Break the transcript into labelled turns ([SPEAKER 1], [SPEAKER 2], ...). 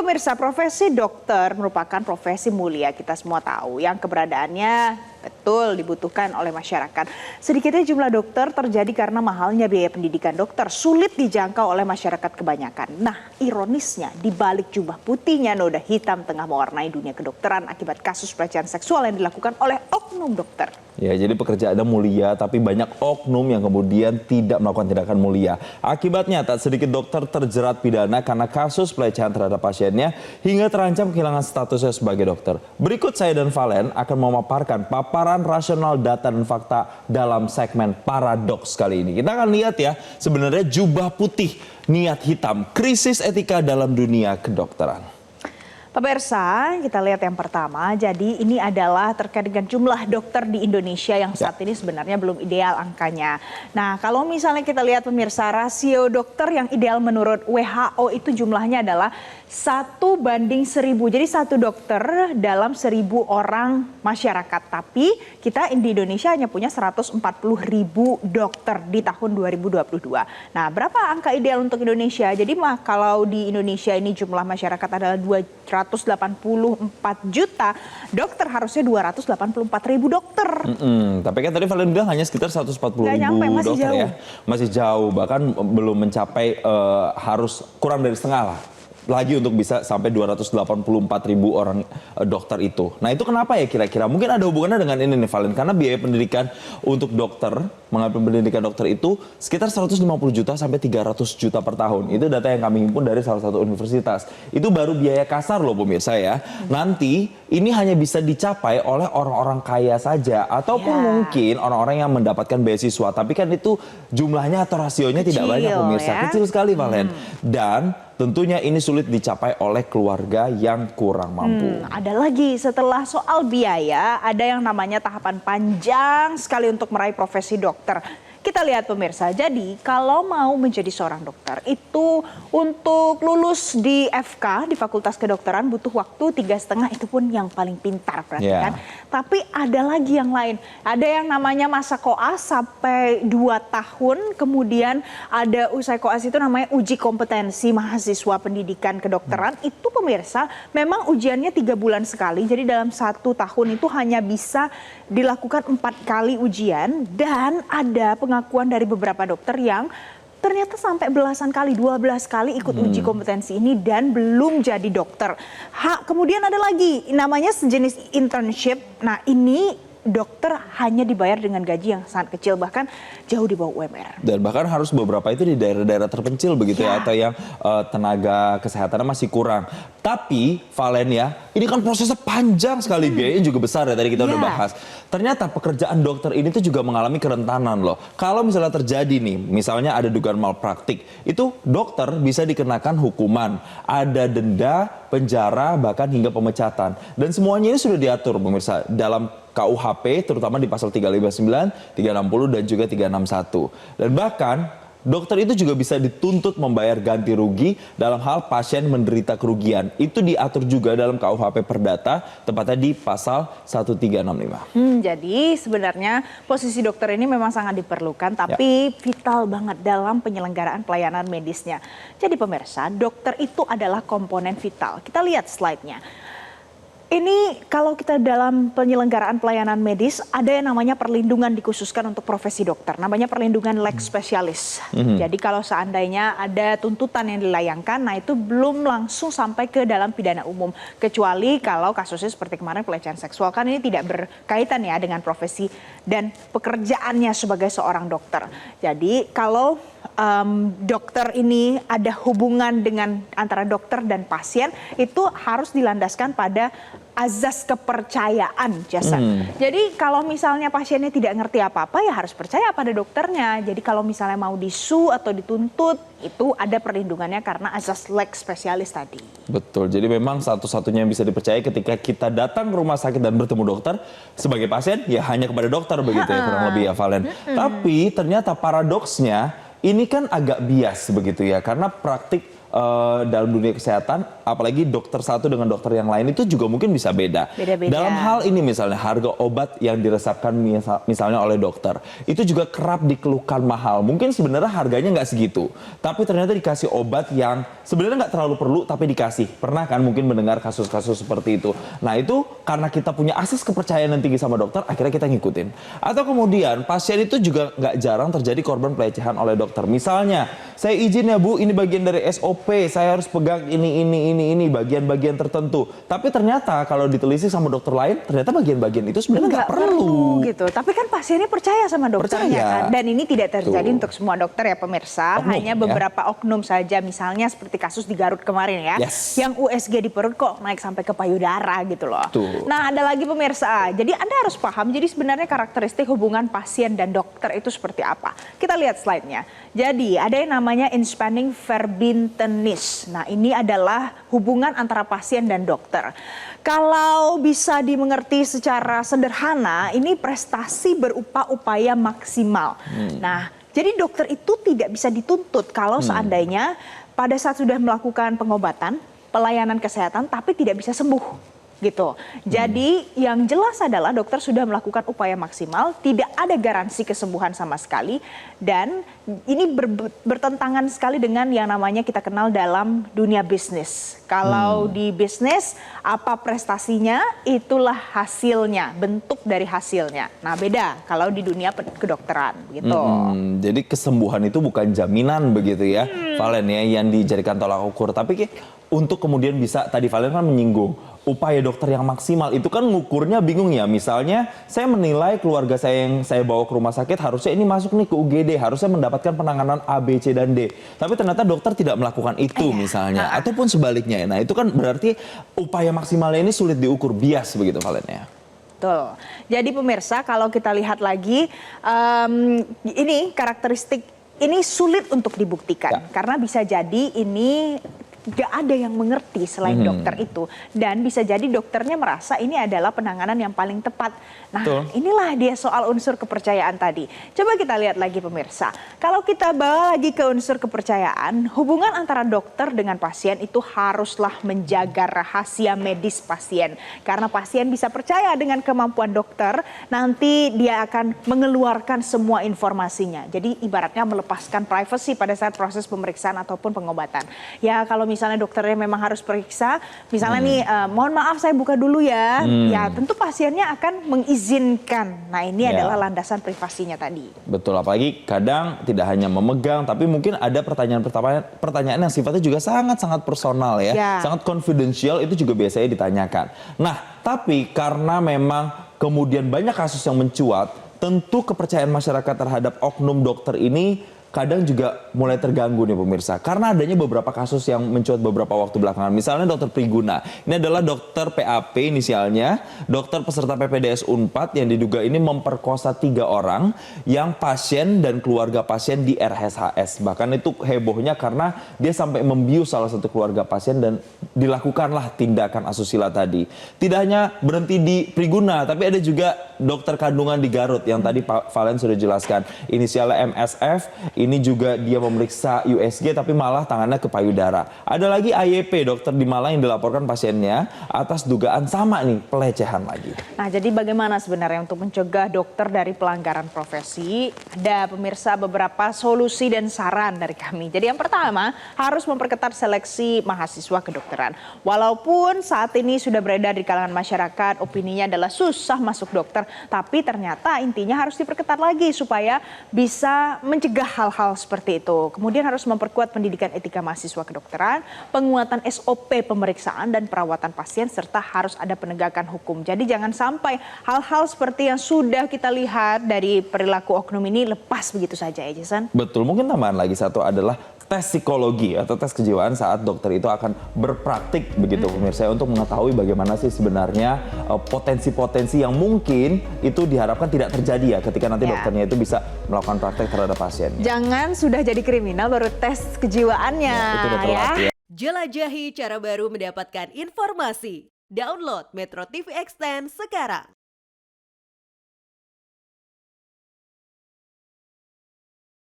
[SPEAKER 1] pemirsa, profesi dokter merupakan profesi mulia, kita semua tahu, yang keberadaannya betul dibutuhkan oleh masyarakat. Sedikitnya jumlah dokter terjadi karena mahalnya biaya pendidikan dokter, sulit dijangkau oleh masyarakat kebanyakan. Nah, ironisnya di balik jubah putihnya noda hitam tengah mewarnai dunia kedokteran akibat kasus pelecehan seksual yang dilakukan oleh oknum dokter.
[SPEAKER 2] Ya, jadi pekerjaannya mulia, tapi banyak oknum yang kemudian tidak melakukan tindakan mulia. Akibatnya, tak sedikit dokter terjerat pidana karena kasus pelecehan terhadap pasiennya hingga terancam kehilangan statusnya sebagai dokter. Berikut saya dan Valen akan memaparkan paparan rasional data dan fakta dalam segmen Paradoks kali ini. Kita akan lihat ya, sebenarnya jubah putih, niat hitam, krisis etika dalam dunia kedokteran.
[SPEAKER 1] Pemirsa, kita lihat yang pertama. Jadi ini adalah terkait dengan jumlah dokter di Indonesia yang saat ini sebenarnya belum ideal angkanya. Nah, kalau misalnya kita lihat pemirsa, rasio dokter yang ideal menurut WHO itu jumlahnya adalah 1:1000. Jadi 1 dokter dalam 1000 orang masyarakat. Tapi kita di Indonesia hanya punya 140.000 dokter di tahun 2022. Nah, berapa angka ideal untuk Indonesia? Jadi kalau di Indonesia ini jumlah masyarakat adalah 284 juta, dokter harusnya 284.000 dokter.
[SPEAKER 2] Tapi kan tadi Valen bilang hanya sekitar 140.000 dokter
[SPEAKER 1] jauh.
[SPEAKER 2] ya. Masih jauh, bahkan belum mencapai harus kurang dari setengah lah. Lagi untuk bisa sampai 284.000 orang dokter itu. Nah, itu kenapa ya kira-kira? Mungkin ada hubungannya dengan ini nih Valen, karena biaya pendidikan untuk dokter, mengambil pendidikan dokter itu sekitar 150 juta sampai 300 juta per tahun. Itu data yang kami himpun dari salah satu universitas. Itu baru biaya kasar loh pemirsa ya. Nanti ini hanya bisa dicapai oleh orang-orang kaya saja, ataupun mungkin orang-orang yang mendapatkan beasiswa. Tapi kan itu jumlahnya atau rasionya
[SPEAKER 1] kecil,
[SPEAKER 2] tidak banyak pemirsa.
[SPEAKER 1] Ya?
[SPEAKER 2] Kecil sekali Valen. Dan tentunya ini sulit dicapai oleh keluarga yang kurang mampu.
[SPEAKER 1] Ada lagi, setelah soal biaya, ada yang namanya tahapan panjang sekali untuk meraih profesi dokter. Kita lihat pemirsa, jadi kalau mau menjadi seorang dokter itu untuk lulus di FK, di Fakultas Kedokteran butuh waktu 3,5, itu pun yang paling pintar berarti kan. Tapi ada lagi yang lain, ada yang namanya masa koas sampai 2 tahun, kemudian ada usai koas itu namanya uji kompetensi mahasiswa pendidikan kedokteran. Itu pemirsa memang ujiannya 3 bulan sekali, jadi dalam 1 tahun itu hanya bisa dilakukan 4 kali ujian, dan ada pengakuan dari beberapa dokter yang ternyata sampai belasan kali, 12 kali ikut uji kompetensi ini dan belum jadi dokter. Kemudian ada lagi namanya sejenis internship. Nah, ini dokter hanya dibayar dengan gaji yang sangat kecil, bahkan jauh di bawah UMR.
[SPEAKER 2] Dan bahkan harus beberapa itu di daerah-daerah terpencil begitu ya, atau yang tenaga kesehatannya masih kurang. Tapi Valen ya, ini kan prosesnya panjang sekali, biayanya juga besar ya, tadi kita udah bahas. Ternyata pekerjaan dokter ini tuh juga mengalami kerentanan loh. Kalau misalnya terjadi nih, misalnya ada dugaan malpraktik, itu dokter bisa dikenakan hukuman, ada denda, penjara, bahkan hingga pemecatan. Dan semuanya ini sudah diatur pemirsa dalam KUHP, terutama di pasal 359, 360, dan juga 361. Dan bahkan dokter itu juga bisa dituntut membayar ganti rugi dalam hal pasien menderita kerugian. Itu diatur juga dalam KUHP Perdata, tepatnya di pasal 1365.
[SPEAKER 1] Jadi sebenarnya posisi dokter ini memang sangat diperlukan, tapi vital banget dalam penyelenggaraan pelayanan medisnya. Jadi pemirsa, dokter itu adalah komponen vital. Kita lihat slide-nya. Ini kalau kita dalam penyelenggaraan pelayanan medis, ada yang namanya perlindungan dikhususkan untuk profesi dokter. Namanya perlindungan leg spesialis. Jadi kalau seandainya ada tuntutan yang dilayangkan, nah itu belum langsung sampai ke dalam pidana umum. Kecuali kalau kasusnya seperti kemarin pelecehan seksual, kan ini tidak berkaitan ya dengan profesi dan pekerjaannya sebagai seorang dokter. Jadi kalau dokter ini ada hubungan dengan antara dokter dan pasien, itu harus dilandaskan pada azas kepercayaan jasa. Jadi kalau misalnya pasiennya tidak ngerti apa-apa, ya harus percaya pada dokternya. Jadi kalau misalnya mau disu atau dituntut, itu ada perlindungannya karena azas leg spesialis tadi.
[SPEAKER 2] Betul, jadi memang satu-satunya yang bisa dipercaya ketika kita datang ke rumah sakit dan bertemu dokter, sebagai pasien ya hanya kepada dokter begitu ya, kurang lebih ya Valen. Tapi ternyata paradoksnya, ini kan agak bias begitu ya, karena praktik dalam dunia kesehatan, apalagi dokter satu dengan dokter yang lain itu juga mungkin bisa beda.
[SPEAKER 1] Beda-beda.
[SPEAKER 2] Dalam hal ini misalnya harga obat yang diresepkan misalnya oleh dokter, itu juga kerap dikeluhkan mahal. Mungkin sebenarnya harganya nggak segitu, tapi ternyata dikasih obat yang sebenarnya nggak terlalu perlu tapi dikasih. Pernah kan mungkin mendengar kasus-kasus seperti itu. Nah itu karena kita punya akses kepercayaan yang tinggi sama dokter, akhirnya kita ngikutin. Atau kemudian pasien itu juga nggak jarang terjadi korban pelecehan oleh dokter. Misalnya, saya izin ya Bu, ini bagian dari SOP, saya harus pegang ini, bagian-bagian tertentu. Tapi ternyata kalau ditelisik sama dokter lain, ternyata bagian-bagian itu sebenarnya nggak perlu.
[SPEAKER 1] Gitu. Tapi kan pasiennya percaya sama dokternya kan. Dan ini tidak terjadi untuk semua dokter ya pemirsa.
[SPEAKER 2] Oknum,
[SPEAKER 1] hanya beberapa oknum saja. Misalnya seperti kasus di Garut kemarin ya.
[SPEAKER 2] Yes.
[SPEAKER 1] Yang USG di perut kok naik sampai ke payudara gitu loh. Nah ada lagi pemirsa. Jadi Anda harus paham. Jadi sebenarnya karakteristik hubungan pasien dan dokter itu seperti apa. Kita lihat slide-nya. Jadi ada yang namanya inspanning verbintenis. Nah ini adalah hubungan antara pasien dan dokter. Kalau bisa dimengerti secara sederhana, ini prestasi berupa upaya maksimal. Nah, jadi dokter itu tidak bisa dituntut kalau seandainya pada saat sudah melakukan pengobatan, pelayanan kesehatan, tapi tidak bisa sembuh. Gitu. Jadi yang jelas adalah dokter sudah melakukan upaya maksimal, tidak ada garansi kesembuhan sama sekali, dan ini bertentangan sekali dengan yang namanya kita kenal dalam dunia bisnis. Kalau di bisnis, apa prestasinya, itulah hasilnya, bentuk dari hasilnya. Nah beda kalau di dunia kedokteran gitu.
[SPEAKER 2] Jadi kesembuhan itu bukan jaminan begitu ya, Valen ya, yang dijadikan tolak ukur. Tapi untuk kemudian bisa, tadi Valen kan menyinggung, upaya dokter yang maksimal itu kan ngukurnya bingung ya. Misalnya saya menilai keluarga saya yang saya bawa ke rumah sakit harusnya ini masuk nih ke UGD, harusnya mendapatkan penanganan A, B, C, dan D. Tapi ternyata dokter tidak melakukan itu misalnya, ataupun sebaliknya. Nah itu kan berarti upaya maksimalnya ini sulit diukur, bias begitu Valen ya.
[SPEAKER 1] Betul. Jadi pemirsa kalau kita lihat lagi, ini karakteristik ini sulit untuk dibuktikan. Karena bisa jadi ini gak ada yang mengerti selain dokter itu. Dan bisa jadi dokternya merasa ini adalah penanganan yang paling tepat. Nah inilah dia soal unsur kepercayaan tadi. Coba kita lihat lagi pemirsa. Kalau kita bawa lagi ke unsur kepercayaan, hubungan antara dokter dengan pasien itu haruslah menjaga rahasia medis pasien. Karena pasien bisa percaya dengan kemampuan dokter, nanti dia akan mengeluarkan semua informasinya. Jadi ibaratnya melepaskan privasi pada saat proses pemeriksaan ataupun pengobatan. Ya kalau misalnya dokternya memang harus periksa, misalnya nih mohon maaf saya buka dulu ya, ya tentu pasiennya akan mengizinkan. Nah ini adalah landasan privasinya tadi.
[SPEAKER 2] Betul, apalagi kadang tidak hanya memegang, tapi mungkin ada pertanyaan yang sifatnya juga sangat-sangat personal ya, sangat confidential, itu juga biasanya ditanyakan. Nah tapi karena memang kemudian banyak kasus yang mencuat, tentu kepercayaan masyarakat terhadap oknum dokter ini kadang juga mulai terganggu nih pemirsa. Karena adanya beberapa kasus yang mencuat beberapa waktu belakangan. Misalnya dokter Priguna. Ini adalah dokter PAP inisialnya. Dokter peserta PPDS Unpad yang diduga ini memperkosa 3 orang. Yang pasien dan keluarga pasien di RSHS. Bahkan itu hebohnya karena dia sampai membius salah satu keluarga pasien dan dilakukanlah tindakan asusila tadi. Tidak hanya berhenti di Priguna, tapi ada juga dokter kandungan di Garut yang tadi Pak Valen sudah jelaskan. Inisialnya MSF. Ini juga dia memeriksa USG tapi malah tangannya ke payudara. Ada lagi AYP, dokter di Malang yang dilaporkan pasiennya atas dugaan sama nih, pelecehan lagi.
[SPEAKER 1] Nah jadi bagaimana sebenarnya untuk mencegah dokter dari pelanggaran profesi? Ada pemirsa beberapa solusi dan saran dari kami. Jadi yang pertama harus memperketat seleksi mahasiswa kedokteran. Walaupun saat ini sudah beredar di kalangan masyarakat, opininya adalah susah masuk dokter. Tapi ternyata intinya harus diperketat lagi supaya bisa mencegah hal-hal seperti itu. Kemudian harus memperkuat pendidikan etika mahasiswa kedokteran, penguatan SOP pemeriksaan dan perawatan pasien, serta harus ada penegakan hukum. Jadi jangan sampai hal-hal seperti yang sudah kita lihat dari perilaku oknum ini lepas begitu saja ya Jason.
[SPEAKER 2] Betul, mungkin tambahan lagi satu adalah tes psikologi atau tes kejiwaan saat dokter itu akan berpraktik begitu pemirsa, untuk mengetahui bagaimana sih sebenarnya potensi-potensi yang mungkin itu diharapkan tidak terjadi ya ketika nanti dokternya itu bisa melakukan praktek terhadap pasien.
[SPEAKER 1] Jangan sudah jadi kriminal baru tes kejiwaannya
[SPEAKER 2] Itu udah telat ya.
[SPEAKER 3] Jelajahi cara baru mendapatkan informasi. Download Metro TV Extend sekarang.